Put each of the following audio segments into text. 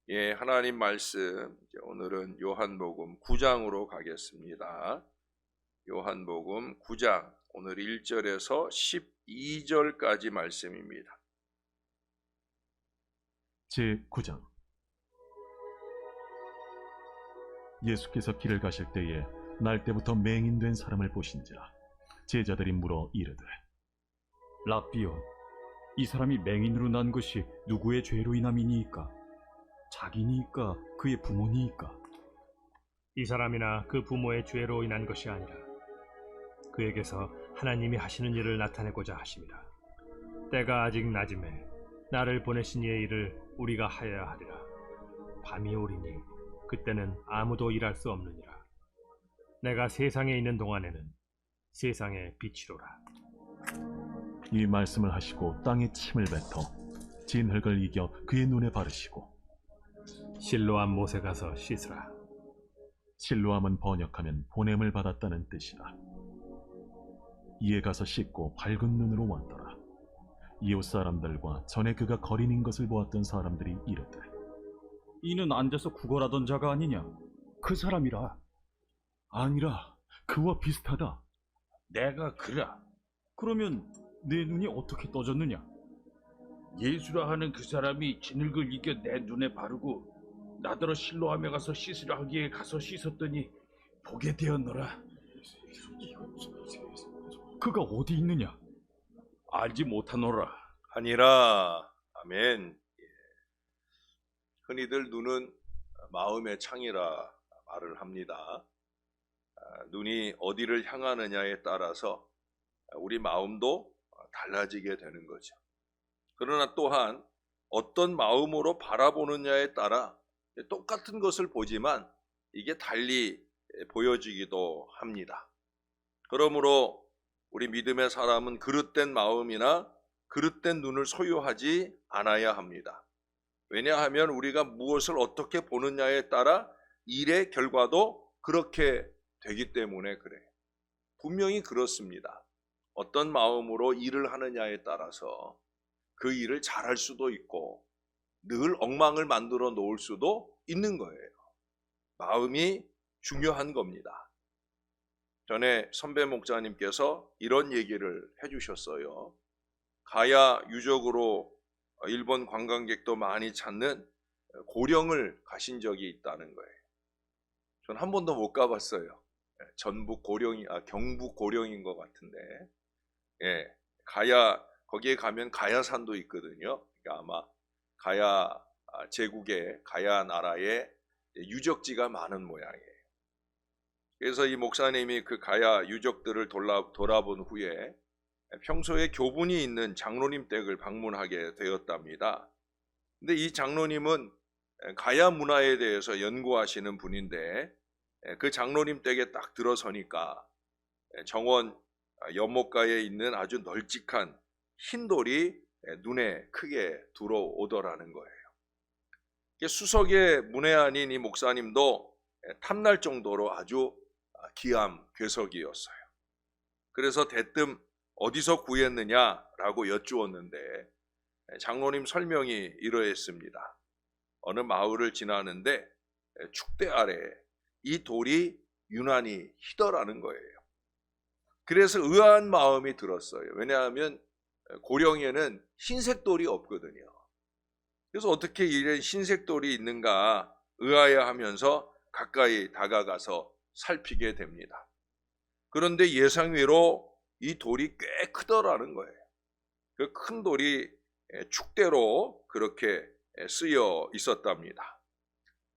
예, 하나님 말씀 오늘은 요한복음 9장으로 가겠습니다. 요한복음 9장 오늘 1절에서 12절까지 말씀입니다. 제9장. 예수께서 길을 가실 때에 날 때부터 맹인된 사람을 보신지라. 제자들이 물어 이르되, 랍비여, 이 사람이 맹인으로 난 것이 누구의 죄로 인함이니이까? 자기니이까 그의 부모니이까? 이 사람이나 그 부모의 죄로 인한 것이 아니라 그에게서 하나님이 하시는 일을 나타내고자 하심이라. 때가 아직 낮음에 나를 보내신 이의 일을 우리가 하여야 하리라. 밤이 오리니 그때는 아무도 일할 수 없느니라. 내가 세상에 있는 동안에는 세상의 빛이로라. 이 말씀을 하시고 땅에 침을 뱉어 진흙을 이겨 그의 눈에 바르시고, 실로암 못에 가서 씻으라. 실로암은 번역하면 보냄을 받았다는 뜻이라. 이에 가서 씻고 밝은 눈으로 왔더라. 이웃 사람들과 전에 그가 거린인 것을 보았던 사람들이 이르되, 이는 앉아서 구걸하던 자가 아니냐? 그 사람이라. 아니라 그와 비슷하다. 내가 그라. 그러면 내 눈이 어떻게 떠졌느냐? 예수라 하는 그 사람이 진흙을 이겨 내 눈에 바르고 나더러 실로암에 가서 씻으려 하기에 가서 씻었더니 보게 되었노라. 그가 어디 있느냐? 알지 못하노라. 하니라. 아멘. 흔히들 눈은 마음의 창이라 말을 합니다. 눈이 어디를 향하느냐에 따라서 우리 마음도 달라지게 되는 거죠. 그러나 또한 어떤 마음으로 바라보느냐에 따라 똑같은 것을 보지만 이게 달리 보여지기도 합니다. 그러므로 우리 믿음의 사람은 그릇된 마음이나 그릇된 눈을 소유하지 않아야 합니다. 왜냐하면 우리가 무엇을 어떻게 보느냐에 따라 일의 결과도 그렇게 되기 때문에 그래요. 분명히 그렇습니다. 어떤 마음으로 일을 하느냐에 따라서 그 일을 잘할 수도 있고 늘 엉망을 만들어 놓을 수도 있는 거예요. 마음이 중요한 겁니다. 전에 선배 목자님께서 이런 얘기를 해주셨어요. 가야 유적으로 일본 관광객도 많이 찾는 고령을 가신 적이 있다는 거예요. 전 한 번도 못 가봤어요. 전북 고령이 경북 고령인 것 같은데, 예, 가야 거기에 가면 가야산도 있거든요. 그러니까 아마 가야 제국의 가야 나라에 유적지가 많은 모양이에요. 그래서 이 목사님이 그 가야 유적들을 돌아본 후에 평소에 교분이 있는 장로님 댁을 방문하게 되었답니다. 근데 이 장로님은 가야 문화에 대해서 연구하시는 분인데, 그 장로님 댁에 딱 들어서니까 정원 연못가에 있는 아주 널찍한 흰 돌이 눈에 크게 들어오더라는 거예요. 수석의 문외한인 이 목사님도 탐날 정도로 아주 기암 괴석이었어요. 그래서 대뜸 어디서 구했느냐라고 여쭈었는데 장로님 설명이 이러했습니다. 어느 마을을 지나는데 축대 아래 이 돌이 유난히 희더라는 거예요. 그래서 의아한 마음이 들었어요. 왜냐하면 고령에는 흰색 돌이 없거든요. 그래서 어떻게 이런 흰색 돌이 있는가 의아해하면서 가까이 다가가서 살피게 됩니다. 그런데 예상외로 이 돌이 꽤 크더라는 거예요. 그 큰 돌이 축대로 그렇게 쓰여 있었답니다.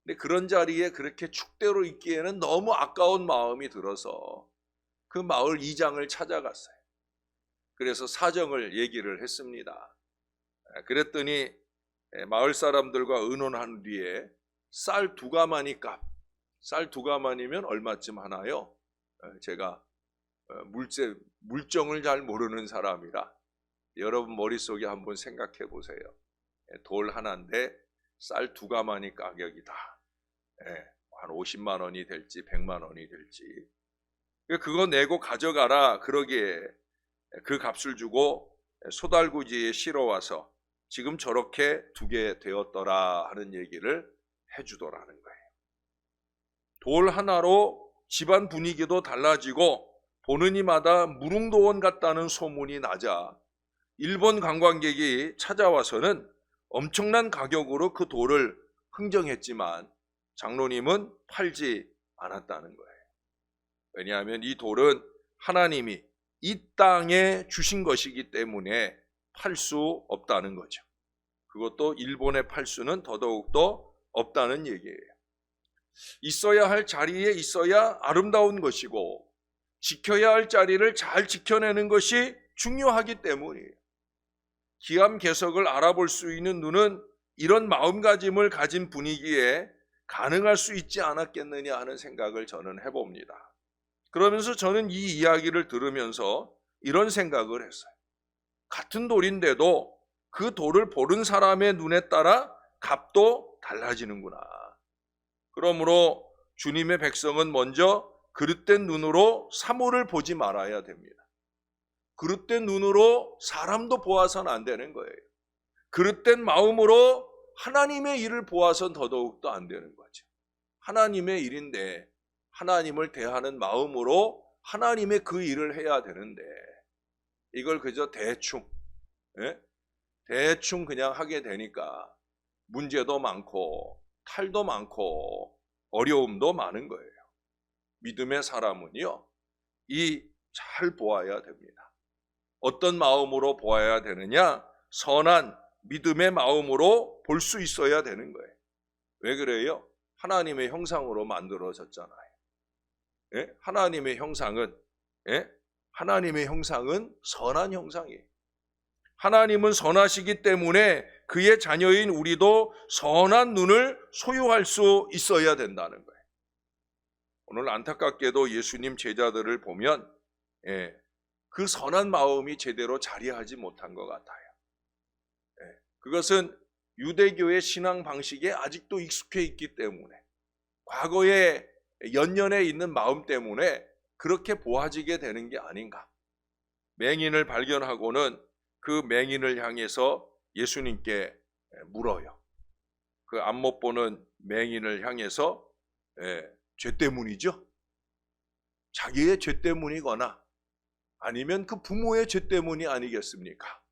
근데 그런 자리에 그렇게 축대로 있기에는 너무 아까운 마음이 들어서 그 마을 이장을 찾아갔어요. 그래서 사정을 얘기를 했습니다. 그랬더니 마을 사람들과 의논한 뒤에 쌀 2가마니 값, 쌀 2가마니면 얼마쯤 하나요? 제가 물정을 잘 모르는 사람이라 여러분 머릿속에 한번 생각해 보세요. 돌 하나인데 쌀 2가마니 가격이다. 한 50만 원이 될지 100만 원이 될지 그거 내고 가져가라. 그러기에 그 값을 주고 소달구지에 실어와서 지금 저렇게 두게 되었더라 하는 얘기를 해주더라는 거예요. 돌 하나로 집안 분위기도 달라지고 보는 이마다 무릉도원 같다는 소문이 나자 일본 관광객이 찾아와서는 엄청난 가격으로 그 돌을 흥정했지만 장로님은 팔지 않았다는 거예요. 왜냐하면 이 돌은 하나님이 이 땅에 주신 것이기 때문에 팔 수 없다는 거죠. 그것도 일본에 팔 수는 더더욱더 없다는 얘기예요. 있어야 할 자리에 있어야 아름다운 것이고 지켜야 할 자리를 잘 지켜내는 것이 중요하기 때문이에요. 기암개석을 알아볼 수 있는 눈은 이런 마음가짐을 가진 분위기에 가능할 수 있지 않았겠느냐 하는 생각을 저는 해봅니다. 그러면서 저는 이 이야기를 들으면서 이런 생각을 했어요. 같은 돌인데도 그 돌을 보는 사람의 눈에 따라 값도 달라지는구나. 그러므로 주님의 백성은 먼저 그릇된 눈으로 사물을 보지 말아야 됩니다. 그릇된 눈으로 사람도 보아서는 안 되는 거예요. 그릇된 마음으로 하나님의 일을 보아서는 더더욱도 안 되는 거죠. 하나님의 일인데 하나님을 대하는 마음으로 하나님의 그 일을 해야 되는데 이걸 그저 대충 그냥 하게 되니까 문제도 많고 탈도 많고 어려움도 많은 거예요. 믿음의 사람은요, 잘 보아야 됩니다. 어떤 마음으로 보아야 되느냐? 선한 믿음의 마음으로 볼 수 있어야 되는 거예요. 왜 그래요? 하나님의 형상으로 만들어졌잖아요. 예? 하나님의 형상은 선한 형상이에요. 하나님은 선하시기 때문에 그의 자녀인 우리도 선한 눈을 소유할 수 있어야 된다는 거예요. 오늘 안타깝게도 예수님 제자들을 보면 그 선한 마음이 제대로 자리하지 못한 것 같아요. 그것은 유대교의 신앙 방식에 아직도 익숙해 있기 때문에 과거의 연연해 있는 마음 때문에 그렇게 보아지게 되는 게 아닌가. 맹인을 발견하고는 그 맹인을 향해서 예수님께 물어요. 그 안 못 보는 맹인을 향해서 죄 때문이죠. 자기의 죄 때문이거나 아니면 그 부모의 죄 때문이 아니겠습니까?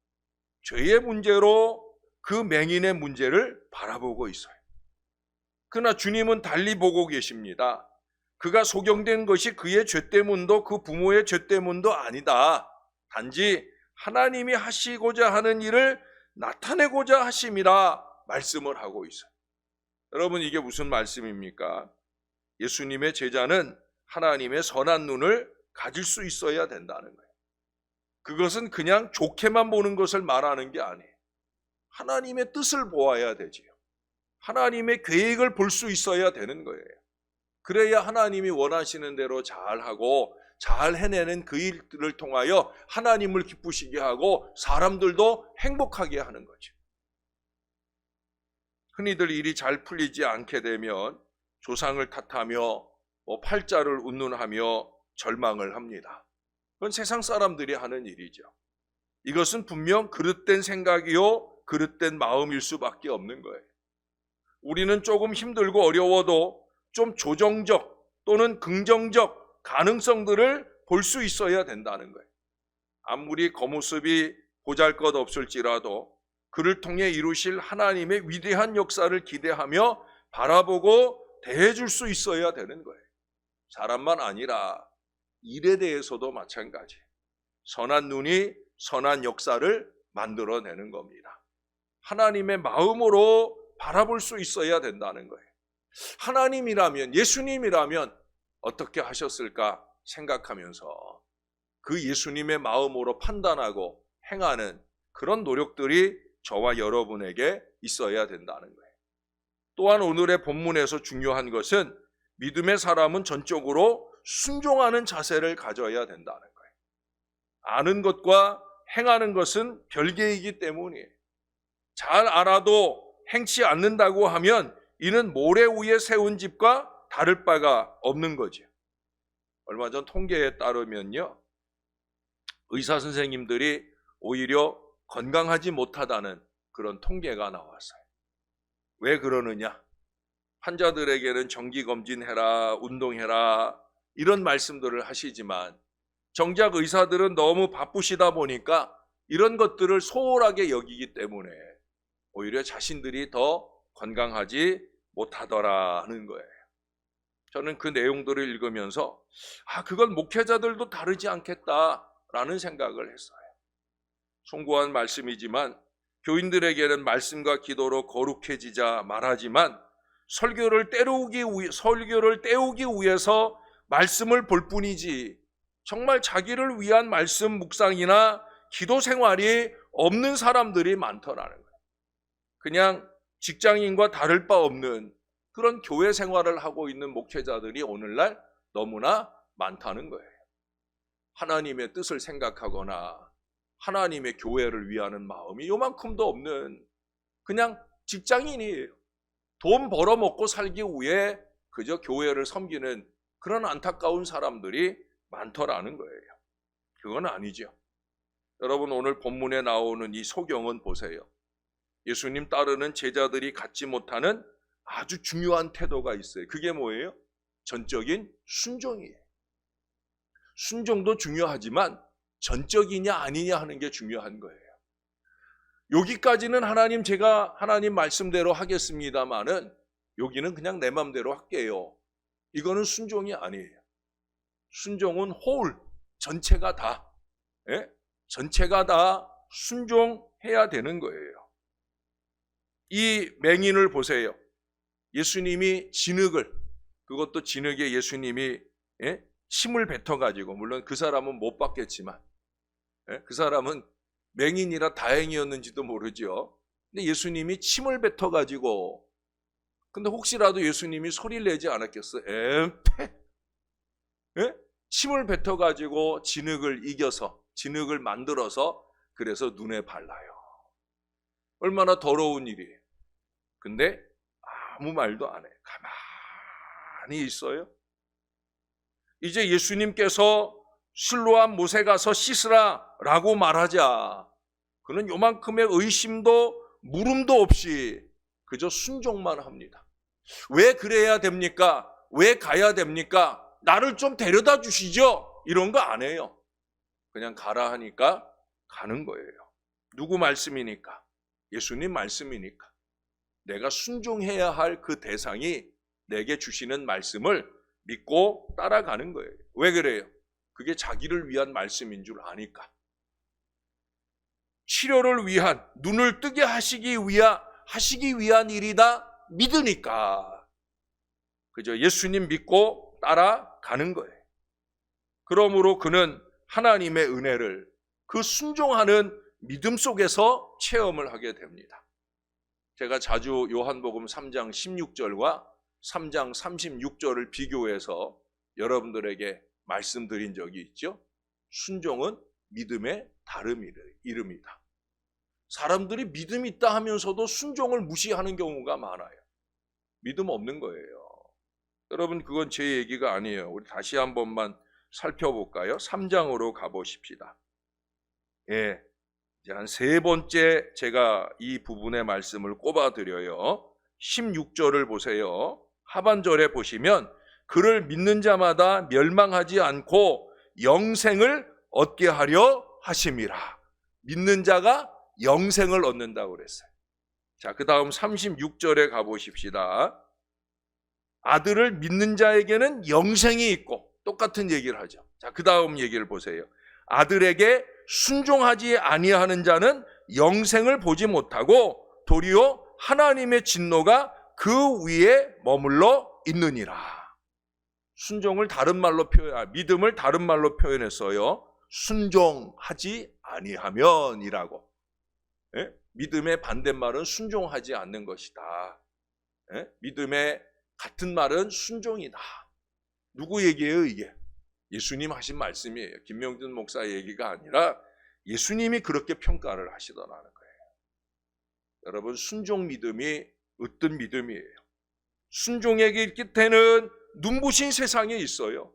죄의 문제로 그 맹인의 문제를 바라보고 있어요. 그러나 주님은 달리 보고 계십니다. 그가 소경된 것이 그의 죄 때문도 그 부모의 죄 때문도 아니다. 단지 하나님이 하시고자 하는 일을 나타내고자 하심이라 말씀을 하고 있어요. 여러분, 이게 무슨 말씀입니까? 예수님의 제자는 하나님의 선한 눈을 가질 수 있어야 된다는 거예요. 그것은 그냥 좋게만 보는 것을 말하는 게 아니에요. 하나님의 뜻을 보아야 되지요. 하나님의 계획을 볼 수 있어야 되는 거예요. 그래야 하나님이 원하시는 대로 잘하고 잘 해내는 그 일들을 통하여 하나님을 기쁘시게 하고 사람들도 행복하게 하는 거죠. 흔히들 일이 잘 풀리지 않게 되면 조상을 탓하며 팔자를 운운하며 절망을 합니다. 그건 세상 사람들이 하는 일이죠. 이것은 분명 그릇된 생각이요 그릇된 마음일 수밖에 없는 거예요. 우리는 조금 힘들고 어려워도 좀 조정적 또는 긍정적 가능성들을 볼 수 있어야 된다는 거예요. 아무리 겉모습이 보잘것없을지라도 그를 통해 이루실 하나님의 위대한 역사를 기대하며 바라보고 대해줄 수 있어야 되는 거예요. 사람만 아니라 일에 대해서도 마찬가지. 선한 눈이 선한 역사를 만들어내는 겁니다. 하나님의 마음으로 바라볼 수 있어야 된다는 거예요. 하나님이라면, 예수님이라면 어떻게 하셨을까 생각하면서 그 예수님의 마음으로 판단하고 행하는 그런 노력들이 저와 여러분에게 있어야 된다는 거예요. 또한 오늘의 본문에서 중요한 것은 믿음의 사람은 전적으로 순종하는 자세를 가져야 된다는 거예요. 아는 것과 행하는 것은 별개이기 때문이에요. 잘 알아도 행치 않는다고 하면 이는 모래 위에 세운 집과 다를 바가 없는 거죠. 얼마 전 통계에 따르면요, 의사 선생님들이 오히려 건강하지 못하다는 그런 통계가 나왔어요. 왜 그러느냐? 환자들에게는 정기검진해라, 운동해라 이런 말씀들을 하시지만 정작 의사들은 너무 바쁘시다 보니까 이런 것들을 소홀하게 여기기 때문에 오히려 자신들이 더 건강하지 못하더라 하는 거예요. 저는 그 내용들을 읽으면서 그건 목회자들도 다르지 않겠다라는 생각을 했어요. 송구한 말씀이지만 교인들에게는 말씀과 기도로 거룩해지자 말하지만 설교를 때우기 위해서 말씀을 볼 뿐이지 정말 자기를 위한 말씀 묵상이나 기도 생활이 없는 사람들이 많더라는 거예요. 그냥 직장인과 다를 바 없는 그런 교회 생활을 하고 있는 목회자들이 오늘날 너무나 많다는 거예요. 하나님의 뜻을 생각하거나 하나님의 교회를 위하는 마음이 요만큼도 없는 그냥 직장인이에요. 돈 벌어먹고 살기 위해 그저 교회를 섬기는 그런 안타까운 사람들이 많더라는 거예요. 그건 아니죠. 여러분, 오늘 본문에 나오는 이 소경은 보세요. 예수님 따르는 제자들이 갖지 못하는 아주 중요한 태도가 있어요. 그게 뭐예요? 전적인 순종이에요. 순종도 중요하지만 전적이냐 아니냐 하는 게 중요한 거예요. 여기까지는 제가 하나님 말씀대로 하겠습니다마는 여기는 그냥 내 맘대로 할게요. 이거는 순종이 아니에요. 순종은 전체가 다, 전체가 다 순종해야 되는 거예요. 이 맹인을 보세요. 예수님이 그것도 진흙에 예수님이 침을 뱉어가지고, 물론 그 사람은 못 받겠지만 그 사람은 맹인이라 다행이었는지도 모르죠. 근데 예수님이 침을 뱉어가지고, 근데 혹시라도 예수님이 소리를 내지 않았겠어요? 침을 뱉어가지고 진흙을 만들어서 그래서 눈에 발라요. 얼마나 더러운 일이에요. 근데 아무 말도 안 해. 가만히 있어요. 이제 예수님께서 실로암 못에 가서 씻으라 라고 말하자 그는 요만큼의 의심도 물음도 없이 그저 순종만 합니다. 왜 그래야 됩니까? 왜 가야 됩니까? 나를 좀 데려다 주시죠. 이런 거 안 해요. 그냥 가라 하니까 가는 거예요. 누구 말씀이니까? 예수님 말씀이니까. 내가 순종해야 할 그 대상이 내게 주시는 말씀을 믿고 따라가는 거예요. 왜 그래요? 그게 자기를 위한 말씀인 줄 아니까. 치료를 위한, 눈을 뜨게 하시기 위한 일이다 믿으니까. 그저 예수님 믿고 따라가는 거예요. 그러므로 그는 하나님의 은혜를 그 순종하는 믿음 속에서 체험을 하게 됩니다. 제가 자주 요한복음 3장 16절과 3장 36절을 비교해서 여러분들에게 말씀드린 적이 있죠. 순종은 믿음의 다른 이름이다. 사람들이 믿음 있다 하면서도 순종을 무시하는 경우가 많아요. 믿음 없는 거예요. 여러분, 그건 제 얘기가 아니에요. 우리 다시 한 번만 살펴볼까요? 3장으로 가보십시다. 이제 한 세 번째 제가 이 부분의 말씀을 꼽아드려요. 16절을 보세요. 하반절에 보시면 그를 믿는 자마다 멸망하지 않고 영생을 얻게 하려 하심이라. 믿는 자가 영생을 얻는다고 그랬어요. 자, 그 다음 36절에 가보십시다. 아들을 믿는 자에게는 영생이 있고, 똑같은 얘기를 하죠. 자, 그 다음 얘기를 보세요. 아들에게 순종하지 아니하는 자는 영생을 보지 못하고 도리어 하나님의 진노가 그 위에 머물러 있느니라. 순종을 믿음을 다른 말로 표현했어요. 순종하지 아니하면이라고. 믿음의 반대말은 순종하지 않는 것이다. 믿음의 같은 말은 순종이다. 누구 얘기예요, 이게? 예수님 하신 말씀이에요. 김명준 목사 얘기가 아니라 예수님이 그렇게 평가를 하시더라는 거예요. 여러분, 순종 믿음이 어떤 믿음이에요? 순종의 길 끝에는 눈부신 세상이 있어요.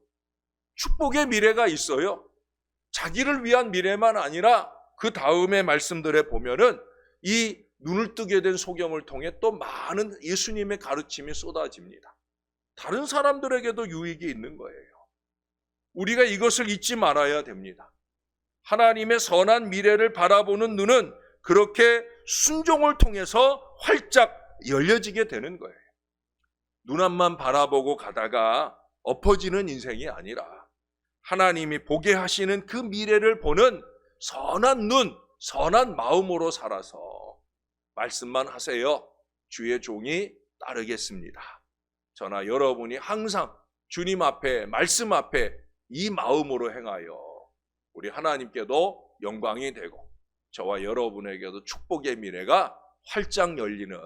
축복의 미래가 있어요. 자기를 위한 미래만 아니라 그 다음의 말씀들에 보면은 이 눈을 뜨게 된 소경을 통해 또 많은 예수님의 가르침이 쏟아집니다. 다른 사람들에게도 유익이 있는 거예요. 우리가 이것을 잊지 말아야 됩니다. 하나님의 선한 미래를 바라보는 눈은 그렇게 순종을 통해서 활짝 열려지게 되는 거예요. 눈 앞만 바라보고 가다가 엎어지는 인생이 아니라 하나님이 보게 하시는 그 미래를 보는 선한 눈, 선한 마음으로 살아서 말씀만 하세요. 주의 종이 따르겠습니다. 저나 여러분이 항상 주님 앞에, 말씀 앞에 이 마음으로 행하여 우리 하나님께도 영광이 되고 저와 여러분에게도 축복의 미래가 활짝 열리는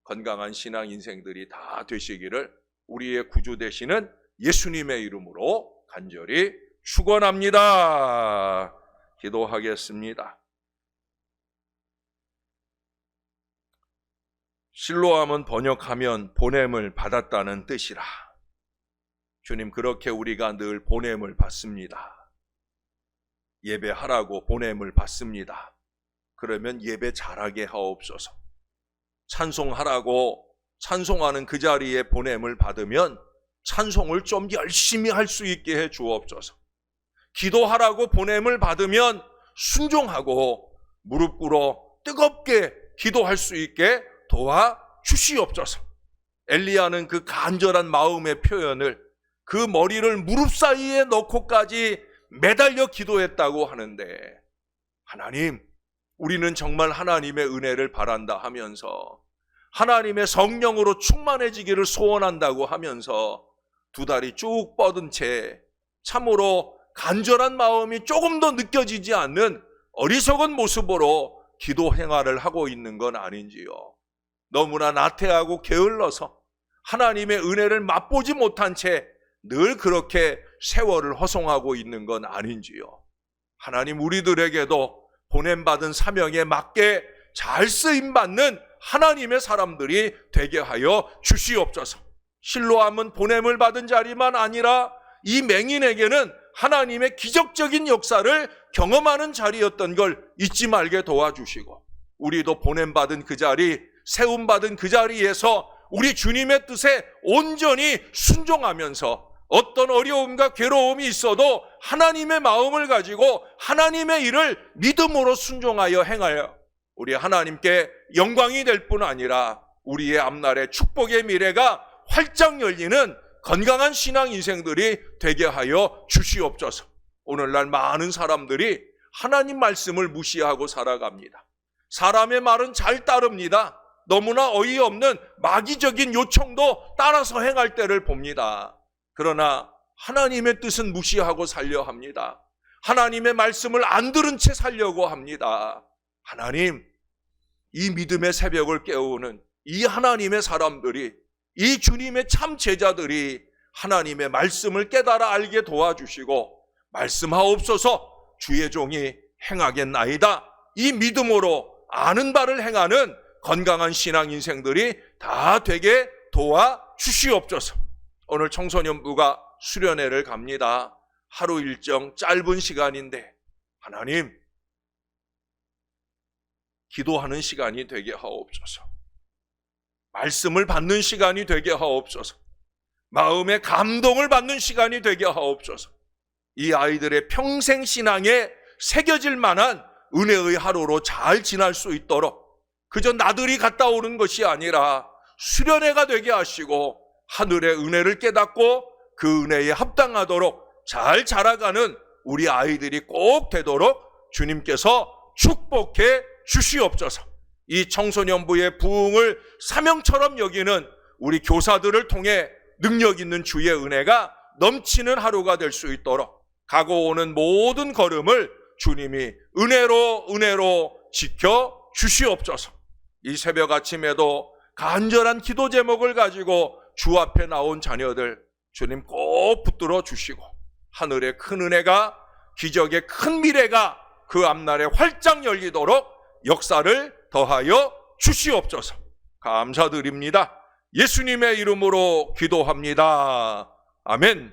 건강한 신앙 인생들이 다 되시기를 우리의 구주 되시는 예수님의 이름으로 간절히 축원합니다. 기도하겠습니다. 실로암은 번역하면 보냄을 받았다는 뜻이라. 주님, 그렇게 우리가 늘 보냄을 받습니다. 예배하라고 보냄을 받습니다. 그러면 예배 잘하게 하옵소서. 찬송하라고 찬송하는 그 자리에 보냄을 받으면 찬송을 좀 열심히 할 수 있게 해 주옵소서. 기도하라고 보냄을 받으면 순종하고 무릎 꿇어 뜨겁게 기도할 수 있게 도와 주시옵소서. 엘리야는 그 간절한 마음의 표현을 그 머리를 무릎 사이에 넣고까지 매달려 기도했다고 하는데, 하나님, 우리는 정말 하나님의 은혜를 바란다 하면서 하나님의 성령으로 충만해지기를 소원한다고 하면서 두 다리 쭉 뻗은 채 참으로 간절한 마음이 조금 더 느껴지지 않는 어리석은 모습으로 기도 행활을 하고 있는 건 아닌지요. 너무나 나태하고 게을러서 하나님의 은혜를 맛보지 못한 채 늘 그렇게 세월을 허송하고 있는 건 아닌지요. 하나님, 우리들에게도 보냄받은 사명에 맞게 잘 쓰임받는 하나님의 사람들이 되게 하여 주시옵소서. 실로암은 보냄을 받은 자리만 아니라 이 맹인에게는 하나님의 기적적인 역사를 경험하는 자리였던 걸 잊지 말게 도와주시고, 우리도 보냄받은 그 자리, 세움받은 그 자리에서 우리 주님의 뜻에 온전히 순종하면서 어떤 어려움과 괴로움이 있어도 하나님의 마음을 가지고 하나님의 일을 믿음으로 순종하여 행하여 우리 하나님께 영광이 될 뿐 아니라 우리의 앞날의 축복의 미래가 활짝 열리는 건강한 신앙 인생들이 되게 하여 주시옵소서. 오늘날 많은 사람들이 하나님 말씀을 무시하고 살아갑니다. 사람의 말은 잘 따릅니다. 너무나 어이없는 마귀적인 요청도 따라서 행할 때를 봅니다. 그러나 하나님의 뜻은 무시하고 살려 합니다. 하나님의 말씀을 안 들은 채 살려고 합니다. 하나님, 이 믿음의 새벽을 깨우는 이 하나님의 사람들이, 이 주님의 참 제자들이 하나님의 말씀을 깨달아 알게 도와주시고, 말씀하옵소서, 주의 종이 행하겠나이다, 이 믿음으로 아는 바를 행하는 건강한 신앙 인생들이 다 되게 도와주시옵소서. 오늘 청소년부가 수련회를 갑니다. 하루 일정 짧은 시간인데 하나님, 기도하는 시간이 되게 하옵소서. 말씀을 받는 시간이 되게 하옵소서. 마음의 감동을 받는 시간이 되게 하옵소서. 이 아이들의 평생 신앙에 새겨질 만한 은혜의 하루로 잘 지날 수 있도록 그저 나들이 갔다 오는 것이 아니라 수련회가 되게 하시고 하늘의 은혜를 깨닫고 그 은혜에 합당하도록 잘 자라가는 우리 아이들이 꼭 되도록 주님께서 축복해 주시옵소서. 이 청소년부의 부흥을 사명처럼 여기는 우리 교사들을 통해 능력 있는 주의 은혜가 넘치는 하루가 될 수 있도록 가고 오는 모든 걸음을 주님이 은혜로 지켜 주시옵소서. 이 새벽 아침에도 간절한 기도 제목을 가지고 주 앞에 나온 자녀들, 주님 꼭 붙들어 주시고 하늘의 큰 은혜가, 기적의 큰 미래가 그 앞날에 활짝 열리도록 역사를 더하여 주시옵소서. 감사드립니다. 예수님의 이름으로 기도합니다. 아멘.